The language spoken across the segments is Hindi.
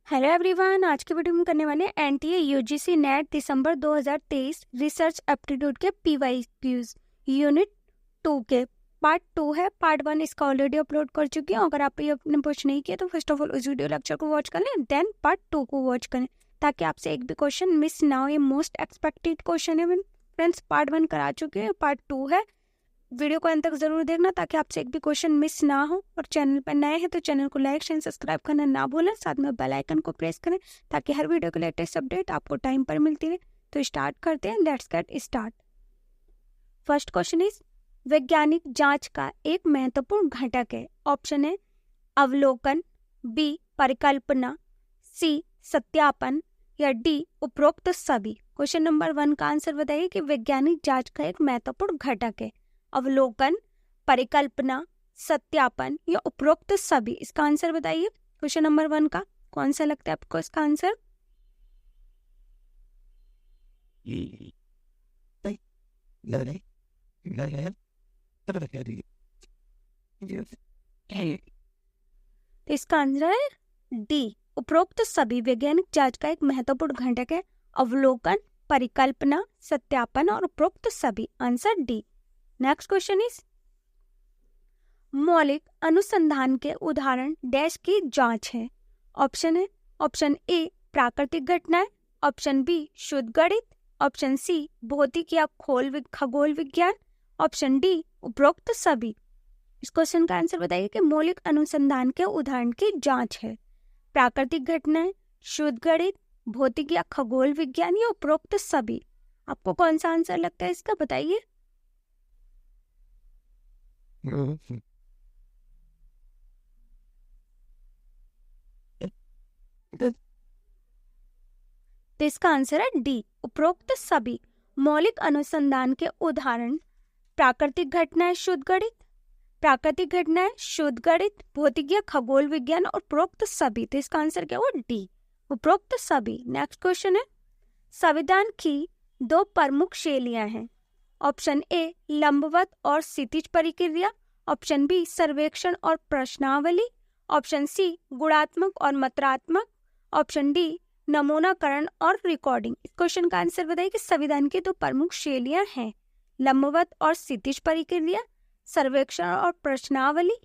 हेलो एवरीवन, आज के वीडियो में करने वाले एनटीए यूजीसी नेट दिसंबर 2023 रिसर्च एप्टीट्यूड के पीवाईक्यूज यूनिट 2 के पार्ट 2 है। पार्ट 1 इसका ऑलरेडी अपलोड कर चुकी हूँ। अगर आप ये अपने वॉच नहीं किया तो फर्स्ट ऑफ ऑल उस वीडियो लेक्चर को वॉच कर लें, देन पार्ट 2 को वॉच करें ताकि आपसे एक भी क्वेश्चन मिस ना हो। ये मोस्ट एक्सपेक्टेड क्वेश्चन है फ्रेंड्स। पार्ट 1 करा चुके हैं, पार्ट 2 है। वीडियो को अंत तक जरूर देखना ताकि आपसे एक भी क्वेश्चन मिस ना हो। और चैनल पर नए हैं तो चैनल को लाइक शेयर सब्सक्राइब करना ना भूलें, साथ में बेल आइकन को प्रेस करें ताकि हर वीडियो के लेटेस्ट अपडेट आपको टाइम पर मिलती रहे। तो स्टार्ट करते हैं, let's get start. First question is वैज्ञानिक जांच का एक महत्वपूर्ण घटक है। ऑप्शन है अवलोकन, बी परिकल्पना, सी सत्यापन या डी उपरोक्त सभी। क्वेश्चन नंबर 1 का आंसर बताइए कि वैज्ञानिक जांच का एक महत्वपूर्ण घटक है। अवलोकन, परिकल्पना, सत्यापन या उपरोक्त सभी। इसका आंसर बताइए। क्वेश्चन नंबर 1 का कौन सा लगता है आपको इसका आंसर? तो इसका आंसर है डी उपरोक्त सभी। वैज्ञानिक जांच का एक महत्वपूर्ण घटक है अवलोकन, परिकल्पना, सत्यापन और उपरोक्त सभी। Answer D. Next question is मौलिक अनुसंधान के उदाहरण डैश की जांच है। ऑप्शन है ऑप्शन ए प्राकृतिक घटनाएं, ऑप्शन बी शुद्ध गणित, ऑप्शन सी भौतिक या खगोल विज्ञान, ऑप्शन डी उपरोक्त सभी। इस क्वेश्चन का आंसर बताइए कि मौलिक अनुसंधान के उदाहरण की जांच है। प्राकृतिक घटनाएं, शुद्ध गणित, भौतिक या खगोल विज्ञान या उपरोक्त सभी। आपको कौन सा आंसर लगता है इसका, बताइए। तो इसका आंसर है डी उपरोक्त सभी। मौलिक अनुसंधान के उदाहरण प्राकृतिक घटनाएं, शुद्ध गणित, प्राकृतिक घटनाएं, शुद्ध गणित, भौतिक या खगोल विज्ञान और उपरोक्त सभी। तो इसका आंसर क्या हुआ? डी उपरोक्त सभी। नेक्स्ट क्वेश्चन है संविधान की 2 प्रमुख शैलियां हैं। ऑप्शन ए लंबवत और क्षितिज प्रक्रिया, ऑप्शन बी सर्वेक्षण और प्रश्नावली, ऑप्शन सी गुणात्मक और मात्रात्मक, ऑप्शन डी नमूनाकरण और रिकॉर्डिंग। इस क्वेश्चन का आंसर बताइए कि संविधान की 2 प्रमुख शैलियां हैं लंबवत और क्षितिज प्रक्रिया, सर्वेक्षण और प्रश्नावली,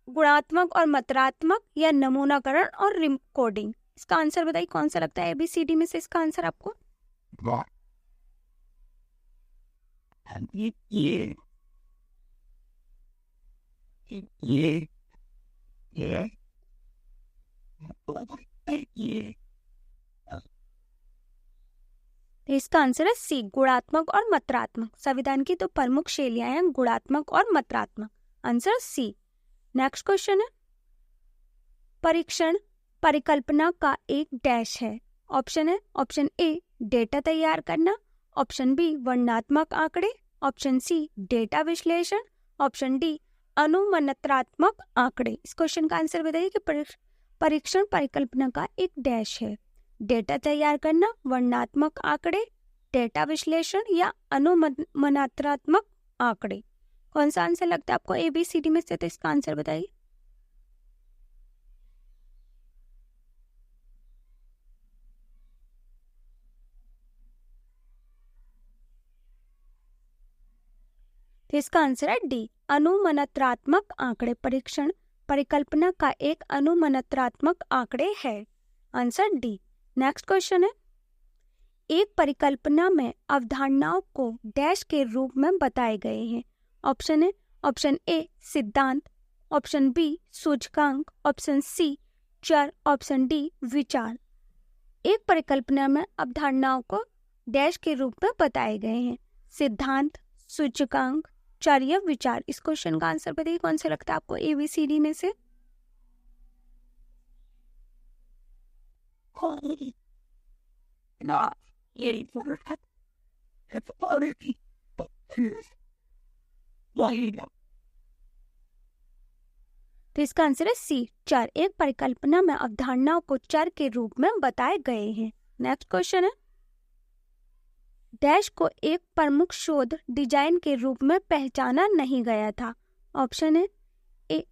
गुणात्मक और मात्रात्मक या नमूनाकरण और रिकॉर्डिंग। इसका आंसर बताइए कौन सा लगता है ABCD में से इसका आंसर आपको? इसका आंसर है सी गुणात्मक और मात्रात्मक। संविधान की 2 प्रमुख शैलियां हैं गुणात्मक और मात्रात्मक। Answer C. नेक्स्ट क्वेश्चन है परीक्षण परिकल्पना का एक डैश है। ऑप्शन है ऑप्शन ए डेटा तैयार करना, ऑप्शन बी वर्णनात्मक आंकड़े, ऑप्शन सी डेटा विश्लेषण, ऑप्शन डी अनुमानात्मक आंकड़े। इस क्वेश्चन का आंसर बताइए कि परीक्षण परिकल्पना का एक डैश है। डेटा तैयार करना, वर्णनात्मक आंकड़े, डेटा विश्लेषण या अनुमानात्मक आंकड़े। कौन सा आंसर लगता है आपको ABCD में से? तो इसका आंसर बताइए। तो इसका आंसर है डी अनुमानात्मक आंकड़े। परीक्षण परिकल्पना का एक अनुमानात्मक आंकड़े है। Answer D. नेक्स्ट क्वेश्चन है एक परिकल्पना में अवधारणाओं को डैश के रूप में बताए गए हैं। ऑप्शन है ऑप्शन ए सिद्धांत, ऑप्शन बी सूचकांक, ऑप्शन सी चर, ऑप्शन डी विचार। एक परिकल्पना में अवधारणाओं को डैश के रूप में बताए गए हैं। सिद्धांत, सूचकांक, चर या विचार। इस क्वेश्चन का आंसर बताइए कौन सा लगता है आपको ABCD में से? तो इसका आंसर है सी चर। एक परिकल्पना में अवधारणाओं को चर के रूप में बताए गए हैं। नेक्स्ट क्वेश्चन है डैश को एक प्रमुख शोध डिजाइन के रूप में पहचाना नहीं गया था। ऑप्शन है ए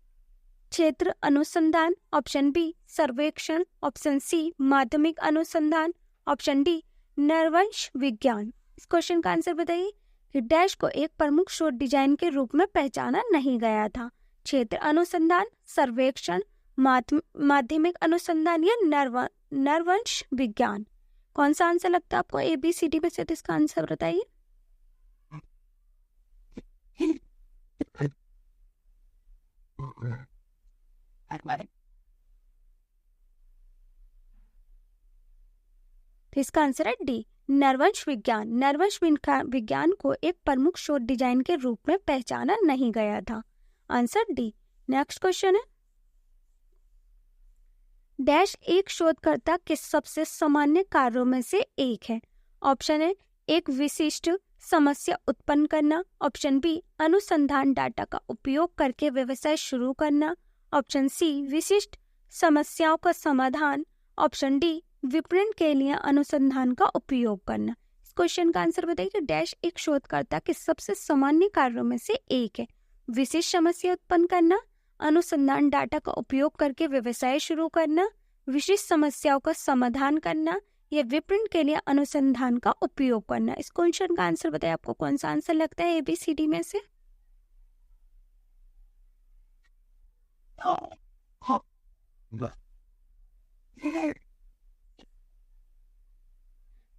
क्षेत्र अनुसंधान, ऑप्शन बी सर्वेक्षण, ऑप्शन सी माध्यमिक अनुसंधान, ऑप्शन डी नरवंश विज्ञान। इस क्वेश्चन का आंसर बताइए कि डैश को एक प्रमुख शोध डिजाइन के रूप में पहचाना नहीं गया था। क्षेत्र अनुसंधान, सर्वेक्षण, माध्यमिक अनुसंधान या नरवंश विज्ञान। कौन सा आंसर लगता है आपको ABCD में से? तो इसका आंसर बताइए। तो इसका आंसर है डी नरवंश विज्ञान। नरवंश विज्ञान को एक प्रमुख शोध डिजाइन के रूप में पहचाना नहीं गया था। Answer D. नेक्स्ट क्वेश्चन है, डैश एक शोधकर्ता के सबसे सामान्य कार्यों में से एक है। ऑप्शन है एक विशिष्ट समस्या उत्पन्न करना, ऑप्शन बी अनुसंधान डाटा का उपयोग करके व्यवसाय शुरू करना, ऑप्शन सी विशिष्ट समस्याओं का समाधान, ऑप्शन डी विपणन के लिए अनुसंधान का उपयोग करना। इस क्वेश्चन का आंसर बताइए कि डैश एक शोधकर्ता के सबसे सामान्य कार्यों में से एक है। विशिष्ट समस्या उत्पन्न करना, अनुसंधान डाटा का उपयोग करके व्यवसाय शुरू करना, विशिष्ट समस्याओं का समाधान करना या विपणन के लिए अनुसंधान का उपयोग करना। इस क्वेश्चन का आंसर बताइए, आपको कौन सा आंसर लगता है ABCD में से?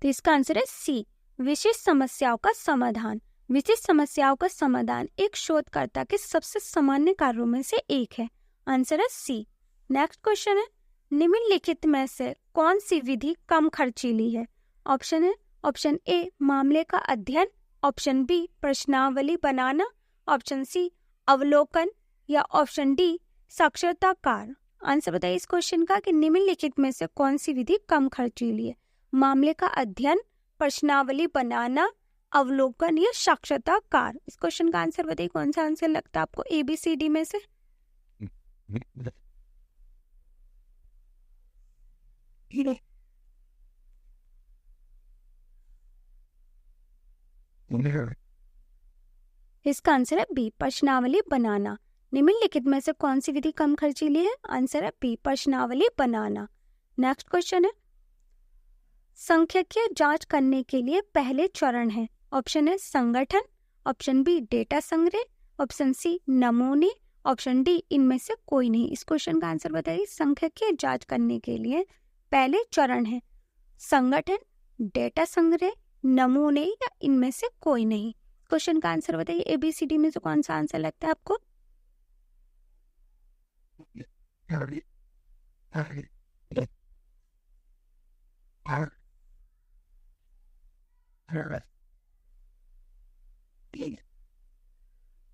तो इसका आंसर है सी विशिष्ट समस्याओं का समाधान। विशिष्ट समस्याओं का समाधान एक शोधकर्ता के सबसे सामान्य कार्यों में से एक है। आंसर है सी। नेक्स्ट क्वेश्चन है, निम्नलिखित में से कौन सी विधि कम खर्चीली है? ऑप्शन है ऑप्शन ए मामले का अध्ययन, ऑप्शन बी प्रश्नावली बनाना, ऑप्शन सी अवलोकन या ऑप्शन डी साक्षरताकार। आंसर बताइए इस क्वेश्चन का कि निम्नलिखित में से कौन सी विधि कम खर्चीली है? मामले का अध्ययन, प्रश्नावली बनाना, अवलोकन या साक्षरताकार। इस क्वेश्चन का आंसर बताइए, कौन सा आंसर लगता है आपको ABCD में से? इसका आंसर है बी प्रश्नावली बनाना। निम्नलिखित में से कौन सी विधि कम खर्चीली है? आंसर है बी प्रश्नावली बनाना। नेक्स्ट क्वेश्चन है, सांख्यिकीय जांच करने के लिए पहले चरण है। ऑप्शन है संगठन, ऑप्शन बी डेटा संग्रह, ऑप्शन सी नमूने, ऑप्शन डी इनमें से कोई नहीं। इस क्वेश्चन का आंसर बताइए। सांख्यिकीय जांच करने के लिए पहले चरण है संगठन, डेटा संग्रह, नमूने या इनमें से कोई नहीं। क्वेश्चन का आंसर बताइए ABCD में से कौन सा आंसर लगता है आपको?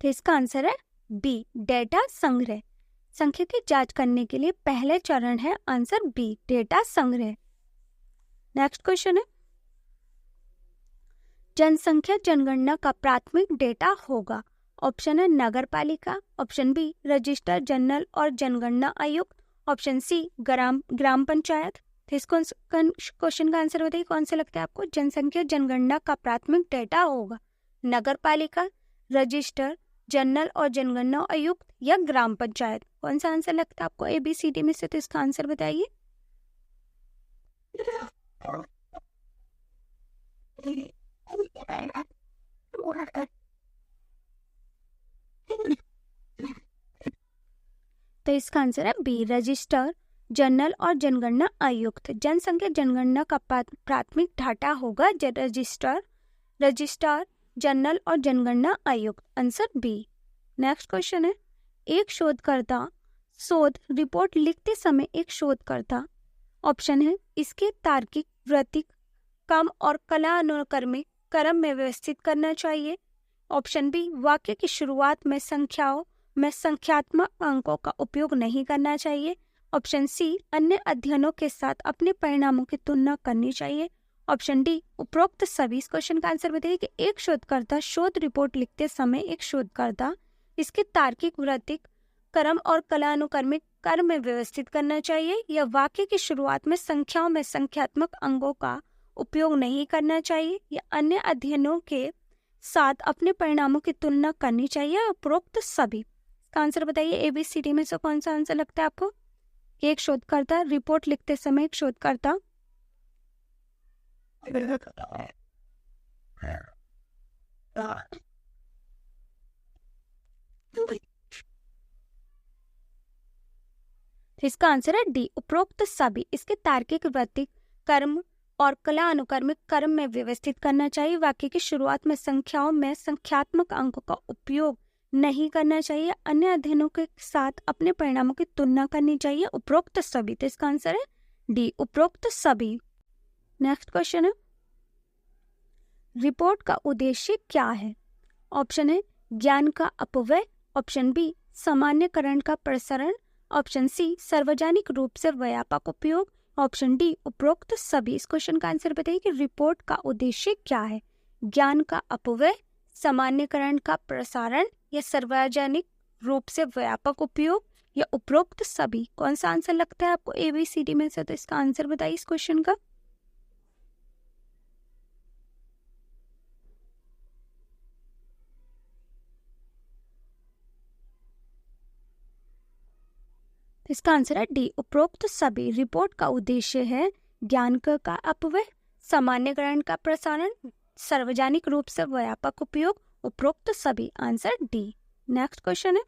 तो इसका आंसर है बी डेटा संग्रह। सांख्यिकीय जांच करने के लिए पहले चरण है आंसर बी डेटा संग्रह। नेक्स्ट क्वेश्चन है, जनसंख्या जनगणना का प्राथमिक डेटा होगा। ऑप्शन है नगरपालिका, ऑप्शन बी रजिस्टर जनरल और जनगणना आयुक्त, ऑप्शन सी ग्राम पंचायत। तो इस क्वेश्चन का आंसर बताइए, कौन से लगता है आपको? जनसंख्या जनगणना का प्राथमिक डेटा होगा नगरपालिका, रजिस्टर जनरल और जनगणना आयुक्त या ग्राम पंचायत। कौन सा आंसर लगता है आपको ABCD में से? तो इसका आंसर बताइए। तो इसका आंसर है बी रजिस्टर जनरल और जनगणना आयुक्त। जनसंख्या जनगणना का प्राथमिक डाटा होगा रजिस्ट्रार जनरल और जनगणना आयुक्त। Answer B. नेक्स्ट क्वेश्चन है, एक शोधकर्ता शोध रिपोर्ट लिखते समय एक शोधकर्ता, ऑप्शन है इसके तार्किक, वृत्तिक, कम और कला अनुक्रमिक क्रम में व्यवस्थित करना चाहिए, ऑप्शन बी वाक्य की शुरुआत में संख्याओं में संख्यात्मक अंकों का उपयोग नहीं करना चाहिए, ऑप्शन सी अन्य अध्ययनों के साथ अपने परिणामों की तुलना करनी चाहिए, ऑप्शन डी उपरोक्त सभी। इस क्वेश्चन का आंसर बताइए कि एक शोधकर्ता शोध रिपोर्ट लिखते समय एक शोधकर्ता इसके तार्किक, वृत्तिक, क्रम और कलानुक्रमिक क्रम में व्यवस्थित करना चाहिए या वाक्य की शुरुआत में संख्याओं में संख्यात्मक अंकों का उपयोग नहीं करना चाहिए या अन्य अध्ययनों के साथ अपने परिणामों की तुलना करनी चाहिए, उपरोक्त सभी। इसका आंसर बताइए ABCD में से कौन सा आंसर लगता है आपको? एक शोधकर्ता, रिपोर्ट लिखते समय एक शोधकर्ता, इसका आंसर है डी, उपरोक्त सभी। इसके तार्किक, वृत्तिक, कर्म और कला अनुकर्मिक कर्म में व्यवस्थित करना चाहिए। वाक्य की शुरुआत में संख्याओं में संख्यात्मक अंकों का उपयोग नहीं करना चाहिए। अन्य अध्ययनों के साथ अपने परिणामों की तुलना करनी चाहिए। उपरोक्त सभी, तो इसका आंसर है डी, उपरोक्त सभी। नेक्स्ट क्वेश्चन है, रिपोर्ट का उद्देश्य क्या है? ऑप्शन है ज्ञान का अपव्यय, ऑप्शन बी सामान्यकरण का प्रसारण, ऑप्शन सी सार्वजनिक रूप से व्यापक उपयोग, ऑप्शन डी उपरोक्त सभी। इस क्वेश्चन का आंसर बताइए कि रिपोर्ट का उद्देश्य क्या है? ज्ञान का अपव्यय, सामान्यकरण का प्रसारण या सार्वजनिक रूप से व्यापक उपयोग या उपरोक्त सभी। कौन सा आंसर लगता है आपको ABCD में से? तो इसका आंसर बताइए इस क्वेश्चन का। इसका आंसर है डी, उपरोक्त सभी। रिपोर्ट का उद्देश्य है ज्ञान का अपव्यय, सामान्यकरण का प्रसारण, सार्वजनिक रूप से व्यापक उपयोग, उपरोक्त सभी। Answer D. नेक्स्ट क्वेश्चन है,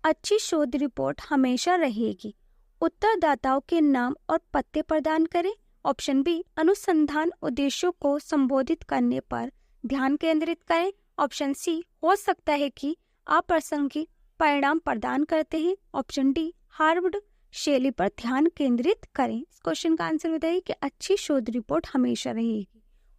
अच्छी शोध रिपोर्ट हमेशा रहेगी। उत्तरदाताओं के नाम और पते प्रदान करें। ऑप्शन बी अनुसंधान उद्देश्यों को संबोधित करने पर ध्यान केंद्रित करें। ऑप्शन सी हो सकता है कि अप्रासंगिक परिणाम प्रदान करते हैं। ऑप्शन डी हार्वर्ड शैली पर ध्यान केंद्रित करें। इस क्वेश्चन का आंसर बताइए कि अच्छी शोध रिपोर्ट हमेशा रहेगी।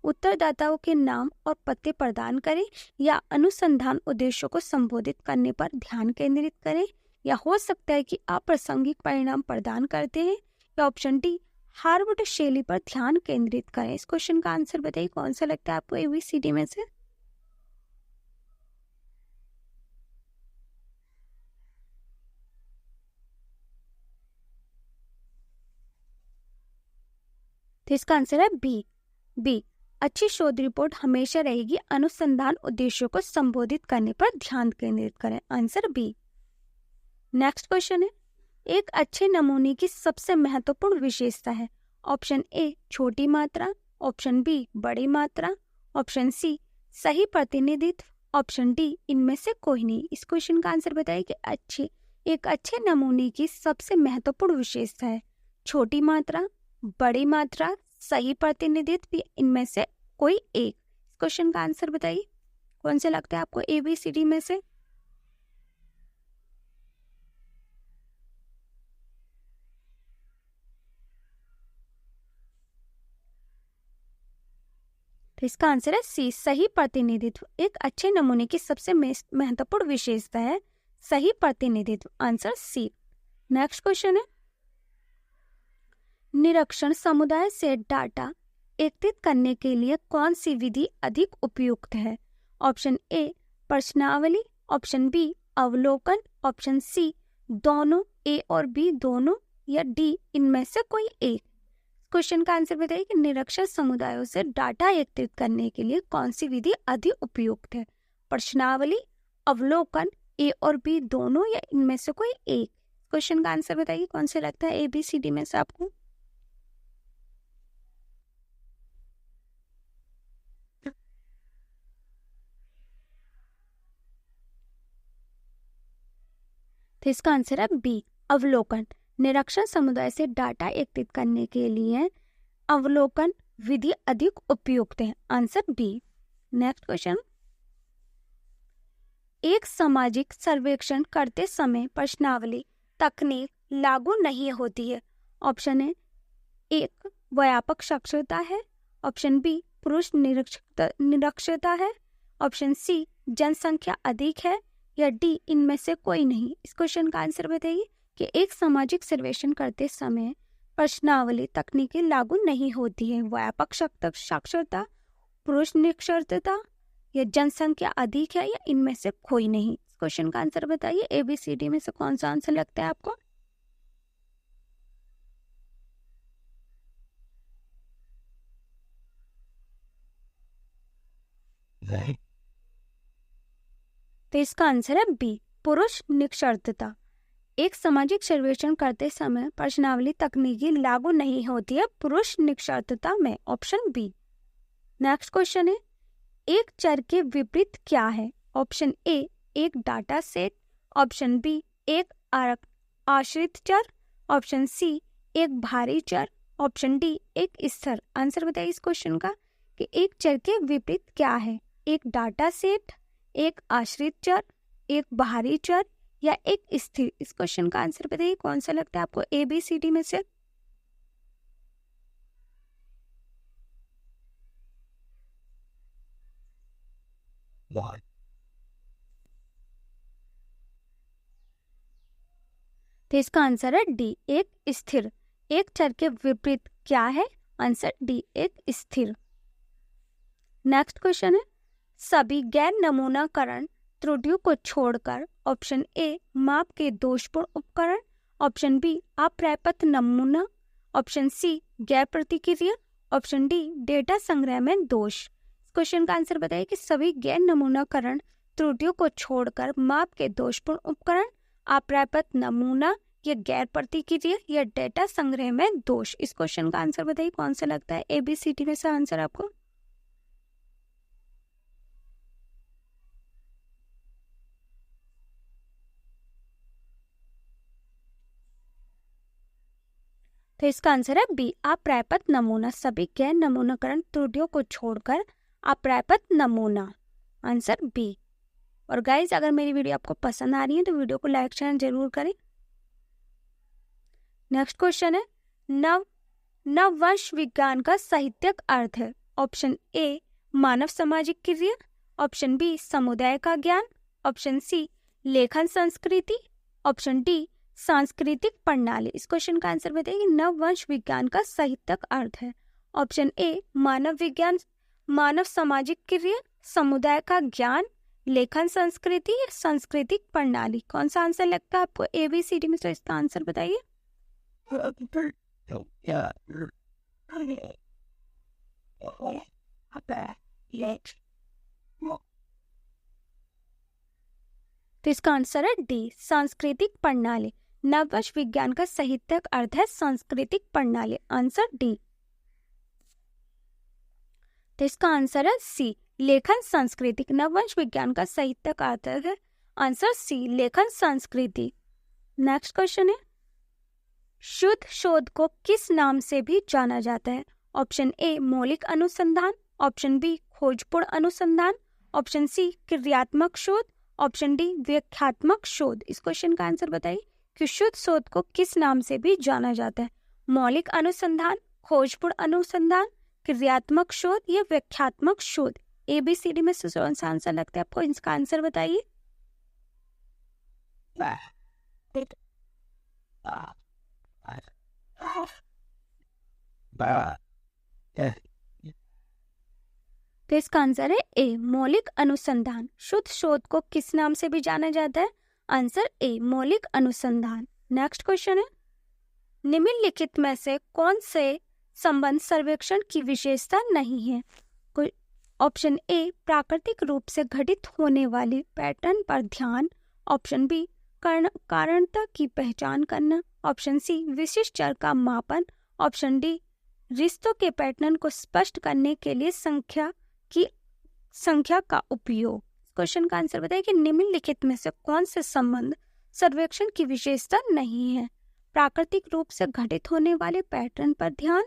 उत्तरदाताओं के नाम और पते प्रदान करें या अनुसंधान उद्देश्यों को संबोधित करने पर ध्यान केंद्रित करें या हो सकता है कि अप्रासंगिक परिणाम प्रदान करते हैं या ऑप्शन डी हार्वर्ड शैली पर ध्यान केंद्रित करें। इस क्वेश्चन का आंसर बताइए कौन सा लगता है आपको ABCD में से? तो इसका आंसर है बी अच्छी शोध रिपोर्ट हमेशा रहेगी, अनुसंधान उद्देश्यों को संबोधित करने पर ध्यान केंद्रित करें। Answer B. नेक्स्ट क्वेश्चन है, एक अच्छे नमूने की सबसे महत्वपूर्ण विशेषता है। ऑप्शन ए छोटी मात्रा, ऑप्शन बी बड़ी मात्रा, ऑप्शन सी सही प्रतिनिधित्व, ऑप्शन डी इनमें से कोई नहीं। इस क्वेश्चन का आंसर बताइए कि एक अच्छे नमूने की सबसे महत्वपूर्ण विशेषता है छोटी मात्रा, बड़ी मात्रा, सही प्रतिनिधित्व, इनमें से कोई एक। इस क्वेश्चन का आंसर बताइए कौन से लगता है आपको ABCD में से? तो इसका आंसर है सी सही प्रतिनिधित्व। एक अच्छे नमूने की सबसे महत्वपूर्ण विशेषता है सही प्रतिनिधित्व। Answer C. नेक्स्ट क्वेश्चन है, निरीक्षण समुदाय से डाटा एकत्रित करने के लिए कौन सी विधि अधिक उपयुक्त है? ऑप्शन ए प्रश्नावली, ऑप्शन बी अवलोकन, ऑप्शन सी दोनों, ए और बी दोनों, या डी इनमें से कोई एक। क्वेश्चन का आंसर बताइए कि निरीक्षण समुदायों से डाटा एकत्रित करने के लिए कौन सी विधि अधिक उपयुक्त है? प्रश्नावली, अवलोकन, ए और बी दोनों, या इनमें से कोई एक। क्वेश्चन का आंसर बताइए कौन से लगता है ABCD में से आपको? तो इसका आंसर है बी अवलोकन। निरीक्षण समुदाय से डाटा एकत्रित करने के लिए अवलोकन विधि अधिक उपयुक्त है। Answer B. नेक्स्ट क्वेश्चन, एक सामाजिक सर्वेक्षण करते समय प्रश्नावली तकनीक लागू नहीं होती है। ऑप्शन है एक व्यापक साक्षरता है, ऑप्शन बी पुरुष निरक्षरता है, ऑप्शन सी जनसंख्या अधिक है, या डी इनमें से कोई नहीं। इस क्वेश्चन का आंसर बताइए कि एक सामाजिक सर्वेक्षण करते समय प्रश्नावली तकनीकें लागू नहीं होती है। व्यापक साक्षरता, पुरुष निरक्षरता, या जनसंख्या अधिक है, या इनमें से कोई नहीं। इस क्वेश्चन का आंसर बताइए ABCD में से कौन सा आंसर लगता है आपको? तो इसका आंसर है बी पुरुष निरक्षरता। एक सामाजिक सर्वेक्षण करते समय प्रश्नावली तकनीकी लागू नहीं होती है पुरुष निरक्षरता में। Option B. नेक्स्ट क्वेश्चन है, एक चर के विपरीत क्या है? ऑप्शन ए एक डाटा सेट, ऑप्शन बी एक आश्रित चर, ऑप्शन सी एक भारी चर, ऑप्शन डी एक स्थिर। आंसर बताइए इस क्वेश्चन का कि एक चर के विपरीत क्या है? एक डाटा सेट, एक आश्रित चर, एक भारी चर या एक स्थिर। इस क्वेश्चन का आंसर बताइए, कौन सा लगता है आपको ए बी सी डी में से? तो इसका आंसर है डी एक स्थिर। एक चर के विपरीत क्या है? आंसर डी एक स्थिर। नेक्स्ट क्वेश्चन है, सभी गैर नमूनाकरण त्रुटियों को छोड़कर ऑप्शन ए माप के दोषपूर्ण उपकरण, ऑप्शन बी अपर्याप्त नमूना, ऑप्शन सी गैर प्रतिक्रिया, ऑप्शन डी डेटा संग्रह में दोष। क्वेश्चन का आंसर बताइए कि सभी गैर नमूनाकरण त्रुटियों को छोड़कर माप के दोषपूर्ण उपकरण, अपर्याप्त नमूना या गैर प्रतिक्रिया या डेटा संग्रह में दोष। इस क्वेश्चन का आंसर बताइए, कौन सा लगता है ए बी सी डी में से आंसर आपको? तो इसका आंसर है बी अपर्याप्त नमूना। सभी गैर नमूनाकरण त्रुटियों को छोड़कर अपर्याप्त नमूना। Answer B. और गाइज, अगर मेरी वीडियो आपको पसंद आ रही है तो वीडियो को लाइक शेयर जरूर करें। नेक्स्ट क्वेश्चन है, नववंश विज्ञान का साहित्यिक अर्थ है। ऑप्शन ए मानव सामाजिक क्रिया, ऑप्शन बी समुदाय का ज्ञान, ऑप्शन सी लेखन संस्कृति, ऑप्शन डी सांस्कृतिक प्रणाली। इस क्वेश्चन का आंसर बताइए, नववंश विज्ञान का साहित्यिक अर्थ है। ऑप्शन ए मानव विज्ञान, मानव सामाजिक क्रिया, समुदाय का ज्ञान, लेखन संस्कृति या सांस्कृतिक प्रणाली। कौन सा आंसर लगता है आपको ए बी सी डी में से? इसका आंसर बताइए। तो इसका आंसर है डी सांस्कृतिक प्रणाली। नववंश विज्ञान का साहित्यिक अर्थ है सांस्कृतिक प्रणाली। Answer D. तो इसका आंसर है सी लेखन संस्कृति। नववंश विज्ञान का साहित्यिक अर्थ है आंसर सी लेखन संस्कृति। नेक्स्ट क्वेश्चन है, शुद्ध शोध को किस नाम से भी जाना जाता है? ऑप्शन ए मौलिक अनुसंधान, ऑप्शन बी खोजपूर्ण अनुसंधान, ऑप्शन सी क्रियात्मक शोध, ऑप्शन डी व्याख्यात्मक शोध। इस क्वेश्चन का आंसर बताइए कि शुद्ध शोध को किस नाम से भी जाना जाता है? मौलिक अनुसंधान, खोजपूर्ण अनुसंधान, क्रियात्मक शोध या व्याख्यात्मक शोध। ए बी सी डी में से कौन सा आंसर लगता है आपको? इसका आंसर बताइए। तो इसका आंसर है ए मौलिक अनुसंधान। शुद्ध शोध को किस नाम से भी जाना जाता है? आंसर ए मौलिक अनुसंधान। नेक्स्ट क्वेश्चन है, निम्नलिखित में से कौन से संबंध सर्वेक्षण की विशेषता नहीं है? ऑप्शन ए प्राकृतिक रूप से घटित होने वाले पैटर्न पर ध्यान, ऑप्शन बी कारणता की पहचान करना, ऑप्शन सी विशिष्ट चर का मापन, ऑप्शन डी रिश्तों के पैटर्न को स्पष्ट करने के लिए संख्या का उपयोग। क्वेश्चन का आंसर बताइए कि निम्नलिखित में से कौन से संबंध सर्वेक्षण की विशेषता नहीं है? प्राकृतिक रूप से घटित होने वाले पैटर्न पर ध्यान,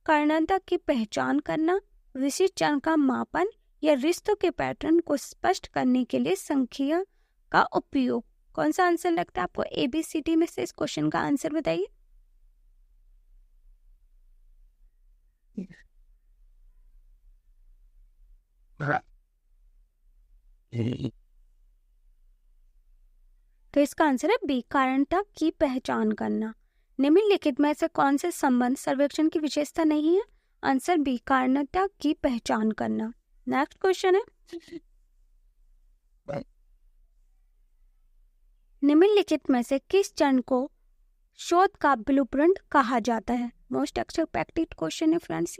कारणता की पहचान करना, विशिष्ट चर का मापन या रिश्तों के पैटर्न को स्पष्ट करने के लिए संख्या का उपयोग। कौन सा आंसर लगता है आपको ए बी सी डी में से? इस क्वेश्चन का आंसर बताइए। तो इसका आंसर है बी कारणता की पहचान करना। निम्नलिखित में से कौन से संबंध सर्वेक्षण की विशेषता नहीं है? आंसर बी कारणता की पहचान करना। नेक्स्ट क्वेश्चन है, निम्नलिखित में से किस चरण को शोध का ब्लूप्रिंट कहा जाता है? मोस्ट एक्सपेक्टेड क्वेश्चन है फ्रेंड्स।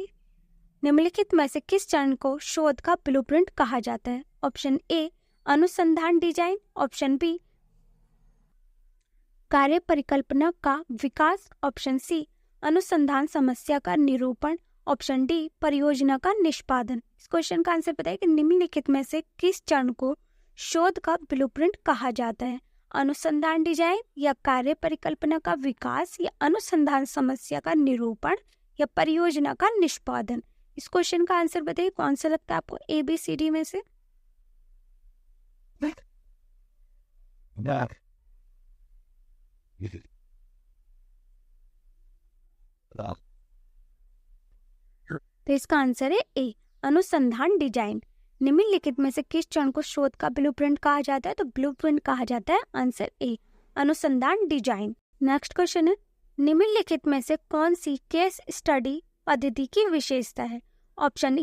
निम्नलिखित में से किस चरण को शोध का ब्लूप्रिंट कहा जाता है? ऑप्शन ए अनुसंधान डिजाइन, ऑप्शन बी कार्य परिकल्पना का विकास, ऑप्शन सी अनुसंधान समस्या का निरूपण, ऑप्शन डी परियोजना का निष्पादन। इस क्वेश्चन का आंसर बताइए कि निम्नलिखित में से किस चरण को शोध का ब्लूप्रिंट कहा जाता है? अनुसंधान डिजाइन या कार्य परिकल्पना का विकास या अनुसंधान समस्या का निरूपण या परियोजना का निष्पादन। इस क्वेश्चन का आंसर बताइए कौन सा लगता है आपको ABCD में से? तो इसका आंसर है ए, अनुसंधान डिजाइन। निम्नलिखित में से किस चरण को शोध का ब्लूप्रिंट कहा जाता है? तो ब्लूप्रिंट कहा जाता है आंसर ए, अनुसंधान डिजाइन। नेक्स्ट क्वेश्चन है, निम्नलिखित में से कौन सी केस स्टडी पद्धति की विशेषता है? ऑप्शन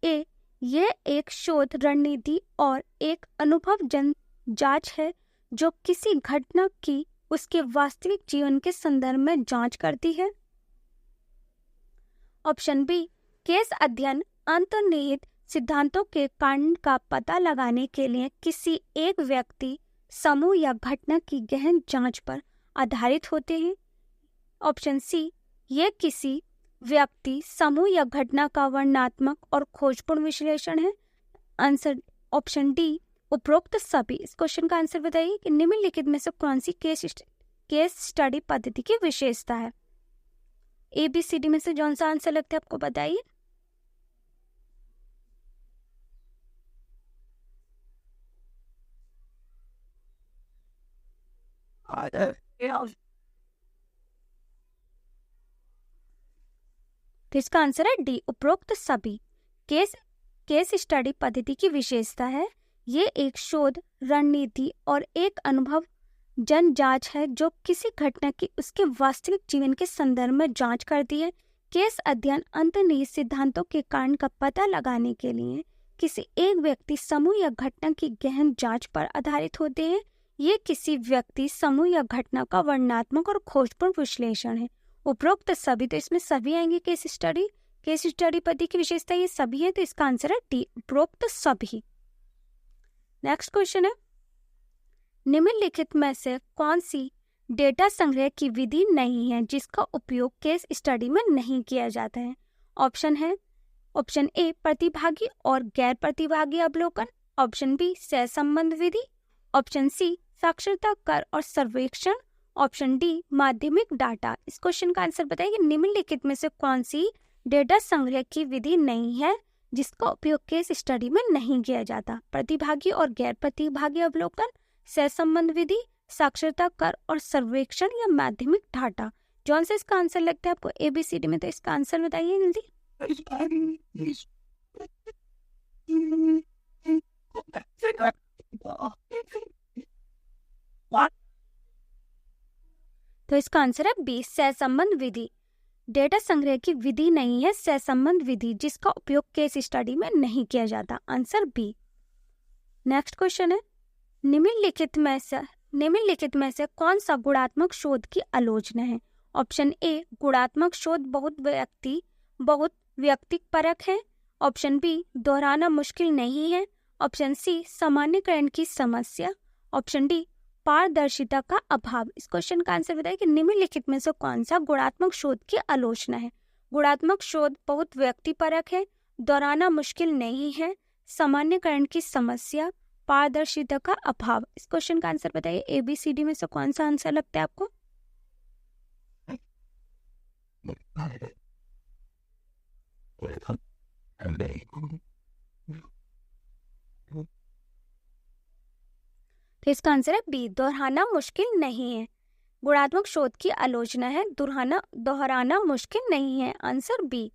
ए, ये एक शोध रणनीति और एक अनुभवजन्य जांच है जो किसी घटना की उसके वास्तविक जीवन के संदर्भ में जांच करती है। ऑप्शन बी, केस अध्ययन अंतर्निहित सिद्धांतों के कारण का पता लगाने के लिए किसी एक व्यक्ति, समूह या घटना की गहन जांच पर आधारित होते हैं। ऑप्शन सी, ये किसी व्यक्ति, समूह या घटना का वर्णनात्मक और खोजपूर्ण विश्लेषण है। आंसर ऑप्शन डी, उपरोक्त सभी। इस क्वेश्चन का आंसर बताइए कि निम्नलिखित में से कौन सी केस स्टडी पद्धति की विशेषता है? ABCD में से कौन सा आंसर लगता है आपको बताइए। तो इसका आंसर है डी, उपरोक्त सभी। केस स्टडी पद्धति की विशेषता है, ये एक शोध रणनीति और एक अनुभव जन जांच है जो किसी घटना की उसके वास्तविक जीवन के संदर्भ में जांच करती है। केस अध्ययन अंतर्निहित सिद्धांतों के कारण का पता लगाने के लिए किसी एक व्यक्ति, समूह या घटना की गहन जांच पर आधारित होते हैं। ये किसी व्यक्ति, समूह या घटना का वर्णनात्मक और खोजपूर्ण विश्लेषण है। उपरोक्त सभी, तो इसमें सभी आएंगे। केस स्टडी पद्धति की विशेषता ये सभी है, तो इसका आंसर है डी, उपरोक्त सभी। नेक्स्ट क्वेश्चन है, निम्नलिखित में से कौन सी डेटा संग्रह की विधि नहीं है जिसका उपयोग केस स्टडी में नहीं किया जाता है? ऑप्शन ए, प्रतिभागी और गैर प्रतिभागी अवलोकन। ऑप्शन बी, सहसंबंध विधि। ऑप्शन सी, साक्षरता कर और सर्वेक्षण। ऑप्शन डी, माध्यमिक डाटा। इस क्वेश्चन का आंसर बताइए कि निम्नलिखित में से कौन सी डेटा संग्रह की विधि नहीं है जिसका उपयोग केस स्टडी में नहीं किया जाता? प्रतिभागी और गैर प्रतिभागी अवलोकन, सहसंबंध विधि, साक्षरता कर और सर्वेक्षण या माध्यमिक डाटा। जौन से इसका आंसर लगता है आपको ABCD में? तो इसका आंसर बताइए जल्दी। तो इसका आंसर है बी, सहसंबंध विधि। डेटा संग्रह की विधि नहीं है सहसंबंध विधि जिसका उपयोग केस स्टडी में नहीं किया जाता। Answer B. नेक्स्ट क्वेश्चन है, निम्नलिखित में से कौन सा गुणात्मक शोध की आलोचना है? ऑप्शन ए, गुणात्मक शोध बहुत व्यक्तिपरक है। ऑप्शन बी, दोहराना मुश्किल नहीं है। ऑप्शन सी, सामान्यकरण की समस्या। ऑप्शन डी, पारदर्शिता का अभाव। इस क्वेश्चन का आंसर बताइए कि निम्नलिखित में से कौन सा गुणात्मक शोध की आलोचना है? गुणात्मक शोध बहुत व्यक्तिपरक है, दोहराना मुश्किल नहीं है, सामान्यकरण की समस्या, पारदर्शिता का अभाव। इस क्वेश्चन का आंसर बताइए ABCD में से कौन सा आंसर लगता है आपको? तो इसका आंसर है बी, दोहराना मुश्किल नहीं है। गुणात्मक शोध की आलोचना है, दोहराना मुश्किल नहीं है। Answer B.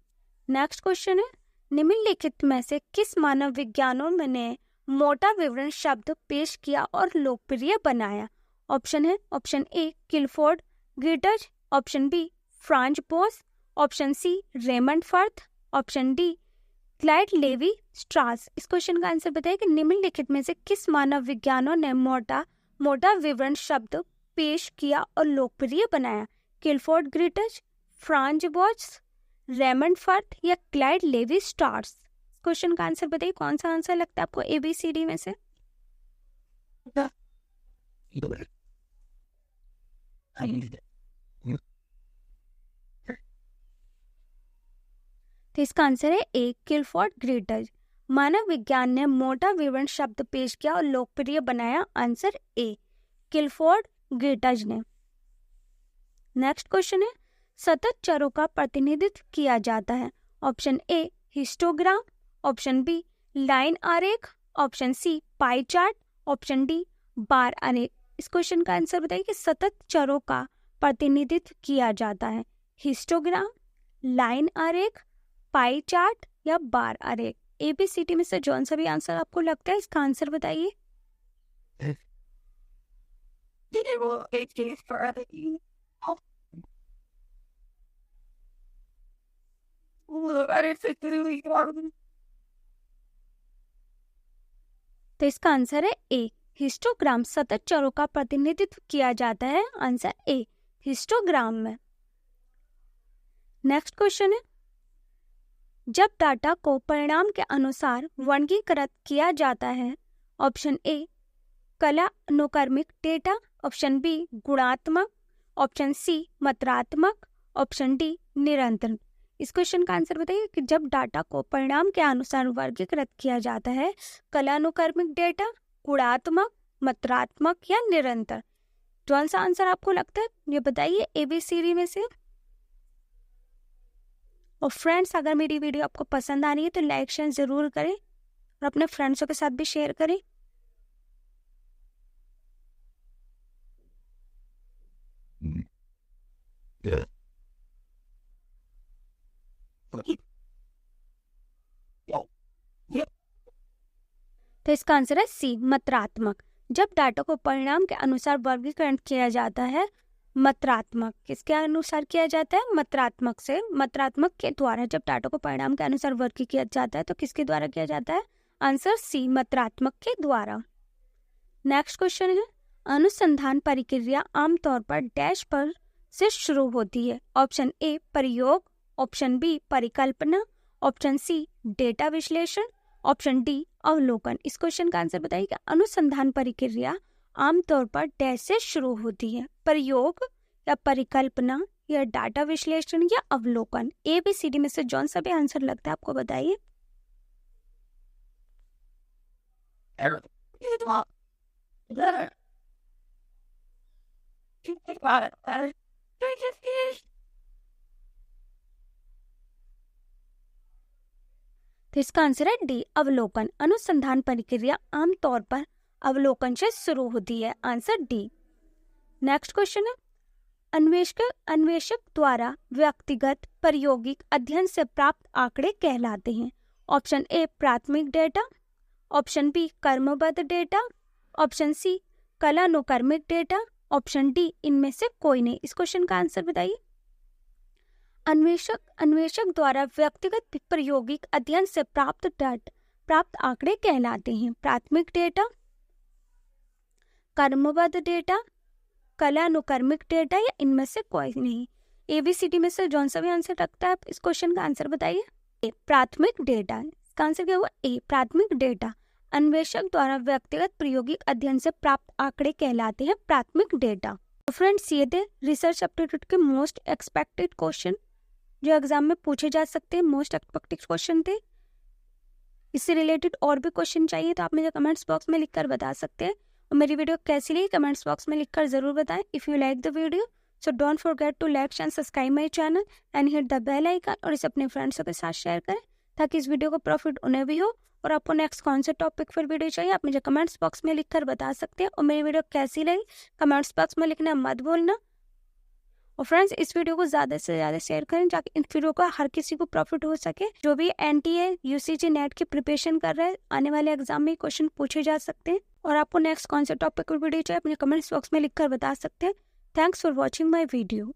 नेक्स्ट क्वेश्चन है, निम्नलिखित में से किस मानव विज्ञानों ने मोटा विवरण शब्द पेश किया और लोकप्रिय बनाया? Option A, Clifford Geertz. Option B, Franz Boas. Option C, Raymond Firth. Option D, Claude Levi Strauss. इस क्वेश्चन का आंसर बताइए कि निम्नलिखित में से किस मानव विज्ञानों ने मोटा विवरण शब्द पेश किया और लोकप्रिय बनाया? किलफोर्ड ग्रिटज, फ्रांज बोस, रेमंड फर्थ या क्लाइड लेवी स्ट्रास। क्वेश्चन का आंसर बताइए कौन सा आंसर लगता है आपको ABCD में से? तो इसका आंसर है ए, किलफोर्ड ग्रेटज। मानव विज्ञान ने मोटा विवरण शब्द पेश किया और लोकप्रिय बनाया। आंसर ए, किलफोर्ड ग्रेटज ने। नेक्स्ट क्वेश्चन है, सतत चरों का प्रतिनिधित्व किया जाता है। Option A histogram, option B line आरेख, option C pie chart, option D bar आरेख। इस क्वेश्चन का आंसर बताइए कि सतत चरों का प्रतिनिधित्व किया जाता है। हिस्टोग्राम, लाइन आरेख, पाई चार्ट या बार आरेख। एबीसीडी में से जौन सा भी आंसर आपको लगता है इसका आंसर बताइए। तो इसका आंसर है ए, हिस्टोग्राम। सतत चरों का प्रतिनिधित्व किया जाता है। आंसर ए, हिस्टोग्राम में। नेक्स्ट क्वेश्चन है, जब डाटा को परिणाम के अनुसार वर्गीकृत किया जाता है। ऑप्शन ए कला अनुक्रमिक डेटा, ऑप्शन बी गुणात्मक, ऑप्शन सी मात्रात्मक, ऑप्शन डी निरंतर। इस क्वेश्चन का आंसर बताइए कि जब डाटा को परिणाम के अनुसार वर्गीकृत किया जाता है, कला अनुक्रमिक डेटा, गुणात्मक, मात्रात्मक या निरंतर। कौन सा आंसर आपको लगता है ये बताइए एबीसीडी में से। और फ्रेंड्स, अगर मेरी वीडियो आपको पसंद आ रही है तो लाइक शेयर जरूर करें और अपने फ्रेंड्सों के साथ भी शेयर करें। तो इसका आंसर है सी, मात्रात्मक। जब डाटा को परिणाम के अनुसार वर्गीकरण किया जाता है, मात्रात्मक। किसके अनुसार किया जाता है? मात्रात्मक से। मात्रात्मक के द्वारा जब डाटा को परिणाम के अनुसार वर्गीकृत किया जाता है तो किसके द्वारा किया जाता है? आंसर सी, मात्रात्मक के द्वारा। नेक्स्ट क्वेश्चन है, अनुसंधान प्रक्रिया आमतौर पर डैश पर से शुरू होती है। ऑप्शन ए प्रयोग, ऑप्शन बी परिकल्पना, ऑप्शन सी डेटा विश्लेषण, ऑप्शन डी अवलोकन। इस क्वेश्चन का आंसर बताइए कि अनुसंधान प्रक्रिया आमतौर पर डैश से शुरू होती है। प्रयोग या परिकल्पना या डाटा विश्लेषण या अवलोकन। एबीसीडी में से जौन सा भी आंसर लगता है आपको बताइए। तो इसका आंसर है डी, अवलोकन। अनुसंधान प्रक्रिया आमतौर पर अवलोकन से शुरू होती है। Answer D. नेक्स्ट क्वेश्चन है, अन्वेषक द्वारा व्यक्तिगत प्रायोगिक अध्ययन से प्राप्त आंकड़े कहलाते हैं। ऑप्शन ए प्राथमिक डेटा, ऑप्शन बी क्रमबद्ध डेटा, ऑप्शन सी कलानुक्रमिक डेटा, ऑप्शन डी इनमें से कोई नहीं। इस क्वेश्चन का आंसर बताइए। अन्वेषक द्वारा व्यक्तिगत प्रायोगिक अध्ययन से प्राप्त आंकड़े कहलाते हैं प्राथमिक डेटा, क्रमबद्ध डेटा, कलानुक्रमिक डेटा या इनमें से कोई नहीं। एबीसीडी में से जौन सा भी आंसर लगता है इस क्वेश्चन का आंसर बताइए। ए प्राथमिक डेटा। इसका आंसर क्या हुआ? ए प्राथमिक डेटा। अन्वेषक द्वारा व्यक्तिगत प्रायोगिक अध्ययन से प्राप्त आंकड़े कहलाते हैं प्राथमिक डेटा। तो फ्रेंड्स, ये थे रिसर्च एप्टीट्यूड के मोस्ट एक्सपेक्टेड क्वेश्चन जो एग्जाम में पूछे जा सकते हैं। मोस्ट एक्सपेक्टेड क्वेश्चन थे। इससे रिलेटेड और भी क्वेश्चन चाहिए तो आप मुझे कमेंट्स बॉक्स में लिखकर बता सकते हैं। और मेरी वीडियो कैसी लगी कमेंट्स बॉक्स में लिखकर जरूर बताएं। If you like the video so don't forget to like and subscribe my channel and hit the bell icon और इसे अपने फ्रेंड्सों के साथ शेयर करें ताकि इस वीडियो को प्रॉफिट उन्हें भी हो। और आपको नेक्स्ट कौन से टॉपिक पर वीडियो चाहिए आप मुझे कमेंट्स बॉक्स में लिखकर बता सकते हैं। और मेरी वीडियो कैसी लगी कमेंट्स बॉक्स में लिखना मत भूलना। और फ्रेंड्स, इस वीडियो को ज़्यादा से ज़्यादा शेयर करें ताकि इस वीडियो का हर किसी को प्रॉफिट हो सके। जो भी एनटीए यूसीजी नेट की प्रिपरेशन कर रहे हैं, आने वाले एग्जाम में क्वेश्चन पूछे जा सकते हैं। और आपको नेक्स्ट कौन से टॉपिक पर वीडियो चाहिए अपने कमेंट्स बॉक्स में लिखकर बता सकते हैं। Thanks for watching my video.